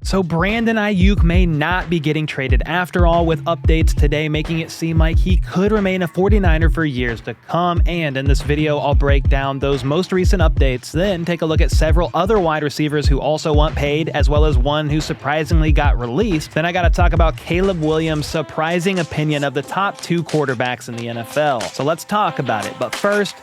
So Brandon Aiyuk may not be getting traded after all, with updates today making it seem like he could remain a 49er for years to come. And in this video, I'll break down those most recent updates, then take a look at several other wide receivers who also want paid, as well as one who surprisingly got released. Then I gotta talk about Caleb Williams' surprising opinion of the top 2 quarterbacks in the NFL. So let's talk about it. But first,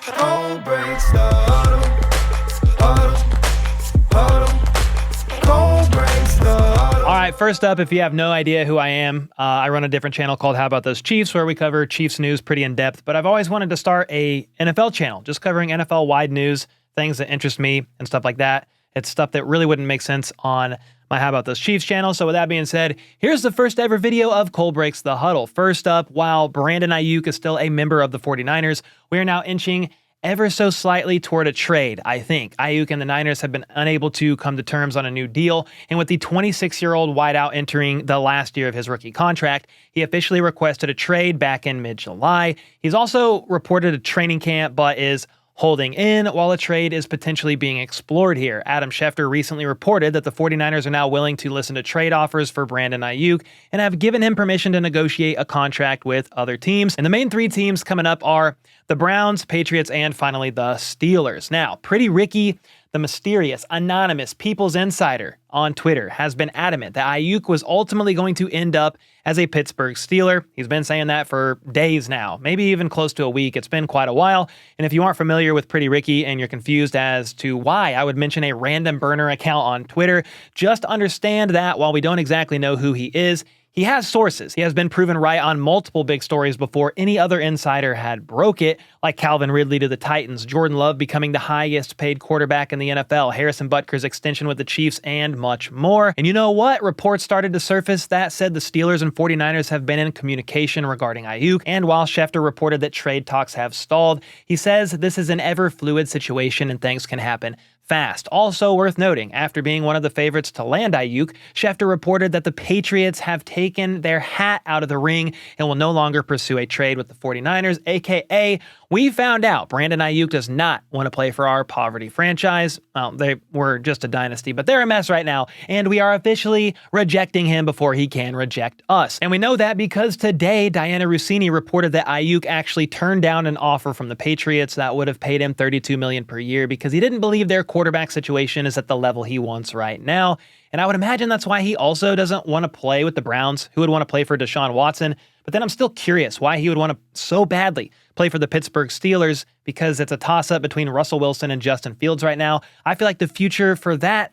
Alright, first up, if you have no idea who I am, I run a different channel called How About Those Chiefs, where we cover Chiefs news pretty in depth, but I've always wanted to start a NFL channel, just covering NFL-wide news, things that interest me and stuff like that. It's stuff that really wouldn't make sense on my How About Those Chiefs channel. So with that being said, here's the first ever video of Cole Breaks the Huddle. First up, while Brandon Aiyuk is still a member of the 49ers, we are now inching ever so slightly toward a trade, I think. Aiyuk and the Niners have been unable to come to terms on a new deal, and with the 26-year-old wideout entering the last year of his rookie contract, he officially requested a trade back in mid-July. He's also reported a training camp, but is holding in while a trade is potentially being explored here. Adam Schefter recently reported that the 49ers are now willing to listen to trade offers for Brandon Aiyuk and have given him permission to negotiate a contract with other teams. And the main 3 teams coming up are the Browns, Patriots, and finally the Steelers. Now, Pretty Ricky, the mysterious, anonymous People's Insider on Twitter, has been adamant that Aiyuk was ultimately going to end up as a Pittsburgh Steeler. He's been saying that for days now, maybe even close to a week. It's been quite a while. And if you aren't familiar with Pretty Ricky and you're confused as to why I would mention a random burner account on Twitter, just understand that while we don't exactly know who he is, he has sources. He has been proven right on multiple big stories before any other insider had broke it, like Calvin Ridley to the Titans, Jordan Love becoming the highest paid quarterback in the NFL, Harrison Butker's extension with the Chiefs, and much more. And you know what? Reports started to surface that said the Steelers and 49ers have been in communication regarding Aiyuk, and while Schefter reported that trade talks have stalled, he says this is an ever-fluid situation and things can happen fast. Also worth noting, after being one of the favorites to land Aiyuk, Schefter reported that the Patriots have taken their hat out of the ring and will no longer pursue a trade with the 49ers, aka we found out Brandon Aiyuk does not want to play for our poverty franchise. Well, they were just a dynasty, but they're a mess right now, and we are officially rejecting him before he can reject us. And we know that because today, Diana Rossini reported that Aiyuk actually turned down an offer from the Patriots that would have paid him $32 million per year because he didn't believe their quarterback situation is at the level he wants right now. And I would imagine that's why he also doesn't want to play with the Browns, who would want to play for Deshaun Watson. But then I'm still curious why he would want to so badly play for the Pittsburgh Steelers, because it's a toss-up between Russell Wilson and Justin Fields right now. I feel like the future for that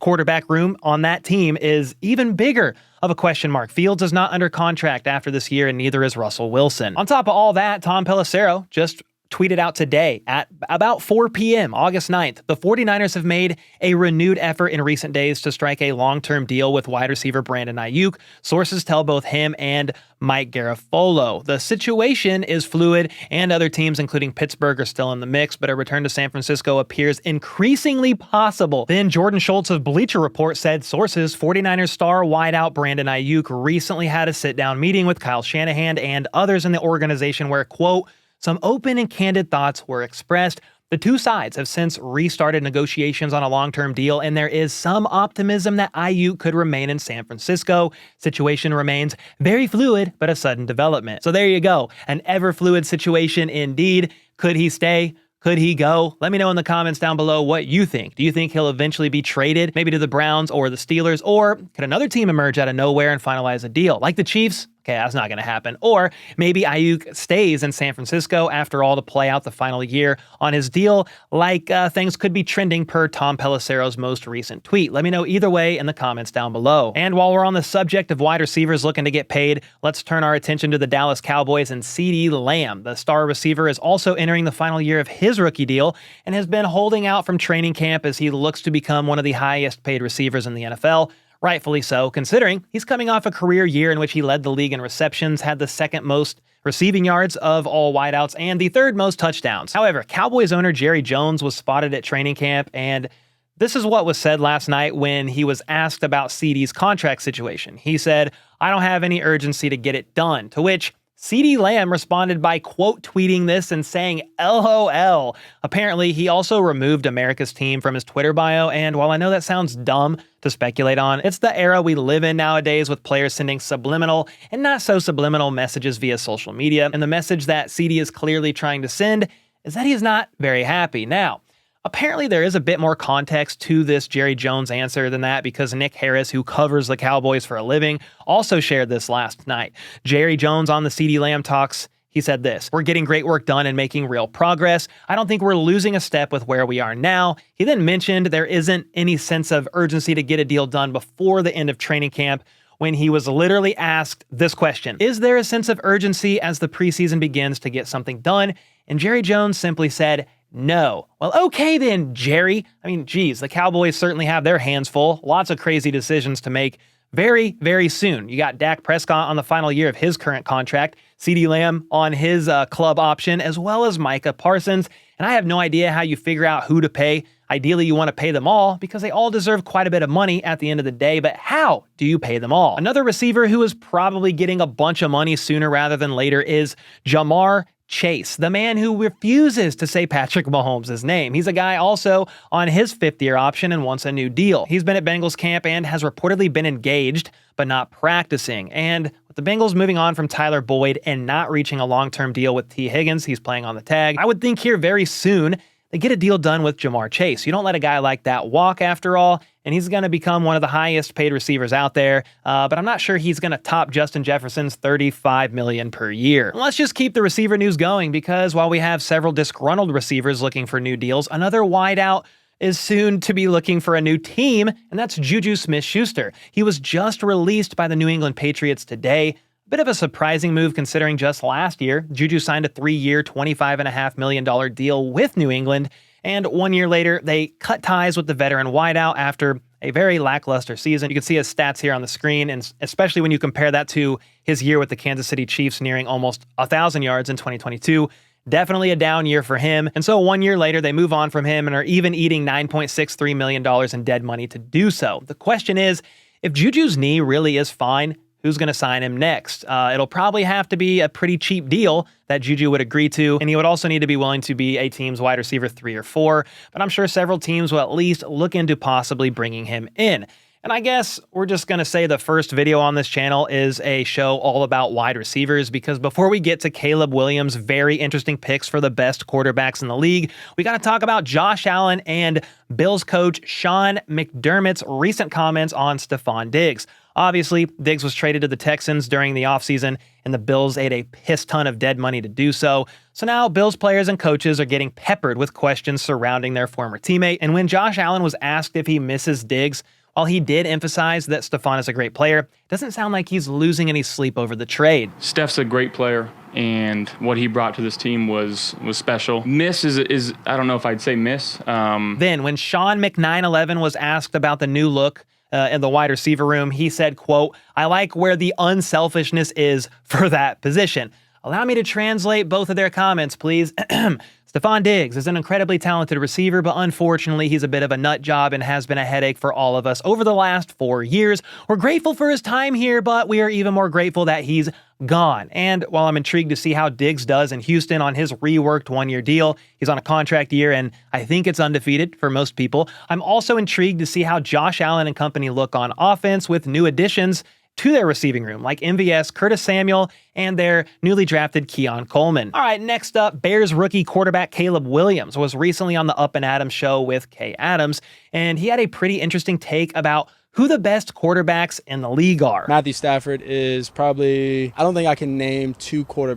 quarterback room on that team is even bigger of a question mark. Fields is not under contract after this year, and neither is Russell Wilson. On top of all that, Tom Pelissero just tweeted out today at about 4 p.m., August 9th, the 49ers have made a renewed effort in recent days to strike a long-term deal with wide receiver Brandon Aiyuk. Sources tell both him and Mike Garafolo. The situation is fluid, and other teams, including Pittsburgh, are still in the mix, but a return to San Francisco appears increasingly possible. Then Jordan Schultz of Bleacher Report said sources, 49ers star wideout Brandon Aiyuk recently had a sit-down meeting with Kyle Shanahan and others in the organization where, quote, some open and candid thoughts were expressed. The two sides have since restarted negotiations on a long-term deal, and there is some optimism that Aiyuk could remain in San Francisco. Situation remains very fluid, but a sudden development. So there you go. An ever-fluid situation indeed. Could he stay? Could he go? Let me know in the comments down below what you think. Do you think he'll eventually be traded, maybe to the Browns or the Steelers, or could another team emerge out of nowhere and finalize a deal? Like the Chiefs? Okay, that's not going to happen. Or maybe Aiyuk stays in San Francisco after all to play out the final year on his deal, like things could be trending per Tom Pelissero's most recent tweet. Let me know either way in the comments down below. And while we're on the subject of wide receivers looking to get paid, let's turn our attention to the Dallas Cowboys and CeeDee Lamb. The star receiver is also entering the final year of his rookie deal and has been holding out from training camp as he looks to become one of the highest paid receivers in the NFL. Rightfully so, considering he's coming off a career year in which he led the league in receptions, had the second most receiving yards of all wideouts, and the third most touchdowns. However, Cowboys owner Jerry Jones was spotted at training camp, and this is what was said last night when he was asked about CeeDee's contract situation. He said, "I don't have any urgency to get it done," to which CeeDee Lamb responded by quote tweeting this and saying LOL. Apparently, he also removed America's team from his Twitter bio, and while I know that sounds dumb to speculate on, it's the era we live in nowadays with players sending subliminal and not so subliminal messages via social media, and the message that CeeDee is clearly trying to send is that he is not very happy. Now, apparently there is a bit more context to this Jerry Jones answer than that because Nick Harris, who covers the Cowboys for a living, also shared this last night. Jerry Jones on the CeeDee Lamb talks, he said this: "We're getting great work done and making real progress. I don't think we're losing a step with where we are now." He then mentioned there isn't any sense of urgency to get a deal done before the end of training camp when he was literally asked this question: "Is there a sense of urgency as the preseason begins to get something done?" And Jerry Jones simply said, "No." Well, okay then, Jerry. I mean, geez, the Cowboys certainly have their hands full. Lots of crazy decisions to make very, very soon. You got Dak Prescott on the final year of his current contract, CeeDee Lamb on his club option, as well as Micah Parsons. And I have no idea how you figure out who to pay. Ideally, you want to pay them all because they all deserve quite a bit of money at the end of the day, but how do you pay them all? Another receiver who is probably getting a bunch of money sooner rather than later is Jamar Chase, the man who refuses to say Patrick Mahomes' name. He's a guy also on his fifth-year option and wants a new deal. He's been at Bengals camp and has reportedly been engaged, but not practicing. And with the Bengals moving on from Tyler Boyd and not reaching a long-term deal with T. Higgins, he's playing on the tag, I would think here very soon they get a deal done with Jamar Chase. You don't let a guy like that walk after all, and he's going to become one of the highest paid receivers out there, but I'm not sure he's going to top Justin Jefferson's $35 million per year. And let's just keep the receiver news going because while we have several disgruntled receivers looking for new deals, another wideout is soon to be looking for a new team, and that's JuJu Smith-Schuster. He was just released by the New England Patriots today. Bit of a surprising move considering just last year, JuJu signed a 3-year, $25.5 million deal with New England, and 1 year later, they cut ties with the veteran wideout after a very lackluster season. You can see his stats here on the screen, and especially when you compare that to his year with the Kansas City Chiefs nearing almost 1,000 yards in 2022. Definitely a down year for him. And so 1 year later, they move on from him and are even eating $9.63 million in dead money to do so. The question is, if JuJu's knee really is fine, who's going to sign him next? It'll probably have to be a pretty cheap deal that JuJu would agree to, and he would also need to be willing to be a team's wide receiver 3 or 4, but I'm sure several teams will at least look into possibly bringing him in. And I guess we're just going to say the first video on this channel is a show all about wide receivers because before we get to Caleb Williams' very interesting picks for the best quarterbacks in the league, we got to talk about Josh Allen and Bills coach Sean McDermott's recent comments on Stefon Diggs. Obviously, Diggs was traded to the Texans during the offseason, and the Bills ate a piss ton of dead money to do so. So now Bills players and coaches are getting peppered with questions surrounding their former teammate. And when Josh Allen was asked if he misses Diggs, while he did emphasize that Stefon is a great player, it doesn't sound like he's losing any sleep over the trade. Steph's a great player, and what he brought to this team was special. Miss is I don't know if I'd say miss. Then when Sean McNine11 was asked about the new look in the wide receiver room, he said, quote, "I like where the unselfishness is for that position." Allow me to translate both of their comments, please. Stefon Diggs is an incredibly talented receiver, but unfortunately, he's a bit of a nut job and has been a headache for all of us over the last 4 years. We're grateful for his time here, but we are even more grateful that he's gone. And while I'm intrigued to see how Diggs does in Houston on his reworked 1-year deal, he's on a contract year, and I think it's undefeated for most people. I'm also intrigued to see how Josh Allen and company look on offense with new additions to their receiving room, like MVS, Curtis Samuel, and their newly drafted Keon Coleman. All right, next up, Bears rookie quarterback Caleb Williams was recently on the Up and Adams show with Kay Adams, and he had a pretty interesting take about who the best quarterbacks in the league are. Matthew Stafford is probably, I don't think I can name 2 or 3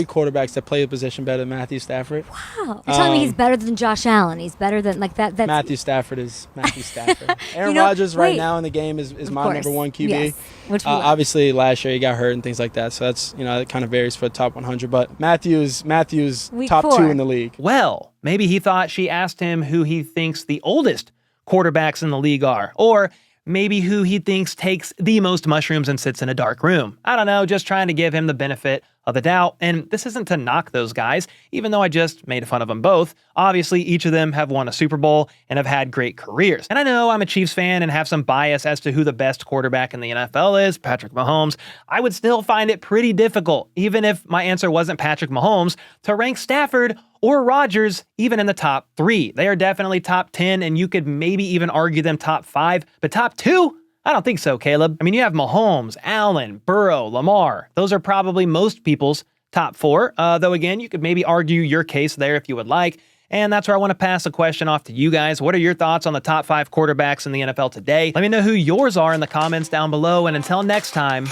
quarterbacks that play the position better than Matthew Stafford. Wow. You're telling me he's better than Josh Allen. He's better than, like, that. That's... Matthew Stafford is Matthew Stafford. Aaron Rodgers right now in the game is my number 1 QB. Yes. Which obviously, last year he got hurt and things like that, so that's, it kind of varies for the top 100. But Matthew's top 2 in the league. Well, maybe he thought she asked him who he thinks the oldest quarterbacks in the league are, or maybe who he thinks takes the most mushrooms and sits in a dark room. I don't know, just trying to give him the benefit of the doubt. And this isn't to knock those guys, even though I just made fun of them both. Obviously, each of them have won a Super Bowl and have had great careers. And I know I'm a Chiefs fan and have some bias as to who the best quarterback in the NFL is, Patrick Mahomes. I would still find it pretty difficult, even if my answer wasn't Patrick Mahomes, to rank Stafford or Rodgers even in the top 3. They are definitely top 10, and you could maybe even argue them top 5, but top 2? I don't think so, Caleb. I mean, you have Mahomes, Allen, Burrow, Lamar. Those are probably most people's top 4, though again, you could maybe argue your case there if you would like. And that's where I want to pass the question off to you guys. What are your thoughts on the top 5 quarterbacks in the NFL today? Let me know who yours are in the comments down below. And until next time.